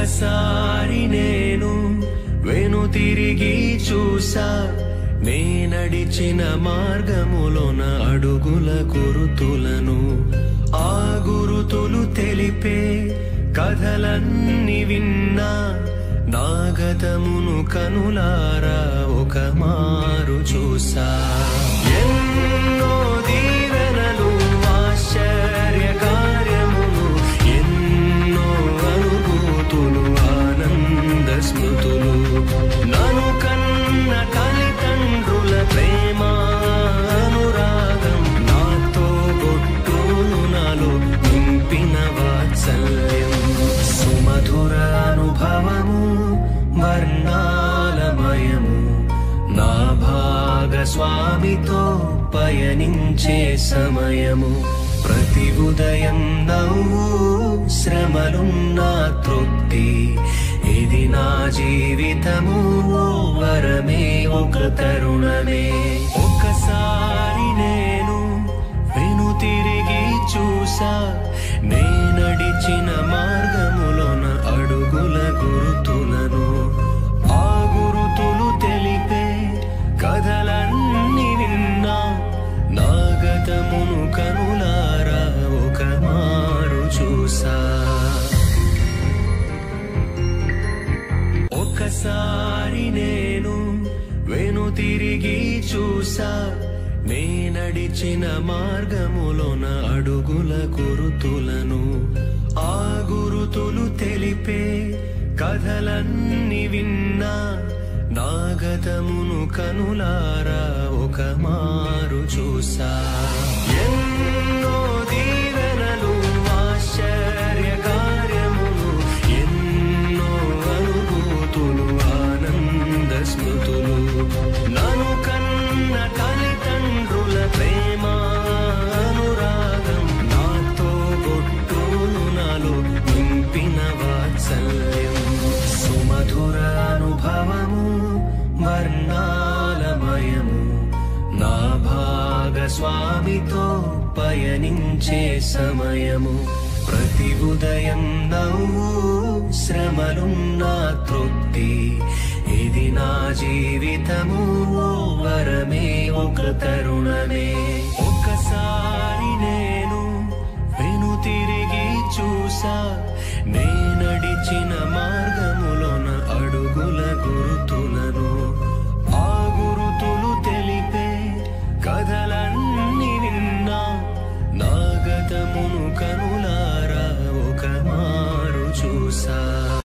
ఒకసారి నేను వెనుతిరిగి చూసా, నే నడిచిన మార్గములోన అడుగుల గురుతులను. ఆ గురుతులు తెలిపే కథలన్నీ విన్నా, నా గతమును కనులారా ఒక మారు చూసా. ఎన్నో దీవెనలు, ఆశ్చర్య కార్యములు, ఎన్నో అనుభూతులు, ఆనంద స్మృతులు, నన్ను కన్న తల్లిదండ్రుల ప్రేమ అనురాగం, నాతో గొట్టులు నాలో నింపిన వాత్సల్యం, సుమధుర అనుభవము వర్ణాలమయము, నా భాగస్వామితో పయనించే సమయము. ప్రతి ఉదయం నవ్వు, శ్రమలున్నా తృప్తి, ఇది నా జీవితము ఓ వరమే, ఒక తరుణమే. ఒకసారి నేను వెనుతిరిగి చూసా, నే నడిచిన మార్గములోన అడుగుల గురుతులను. ఆ గురుతులు తెలిపే కథలన్నీ విన్నా, నా గతమును కనులారా ఒక మారు చూసా. ఒకసారి నేను వెనుతిరిగి చూసా, నే నడిచిన మార్గములోన అడుగుల గురుతులను. ఆ గురుతులు తెలిపే కథలన్నీ విన్నా, నా గతమును కనులారా ఒక మారు చూసా. ఎన్నో దీవెనలు, ఆశ్చర్య కార్యములు, ఎన్నో అనుభూతులు, ఆనంద స్మృతులు, నన్ను కన్న తల్లిదండ్రుల ప్రేమ అనురాగం, నాతో గొట్టులు నాలో నింపిన వాత్సల్యం, సుమధుర అనుభవము వర్ణాలమయము, నా భాగస్వామితో పయనించే సమయము. ప్రతి ఉదయం నవ్వు, శ్రమలున్నా తృప్తి, ఇది నా జీవితము ఓ వరమే, ఒక తరుణమే. ఒకసారి నేను వెనుతిరిగి చూసా, నే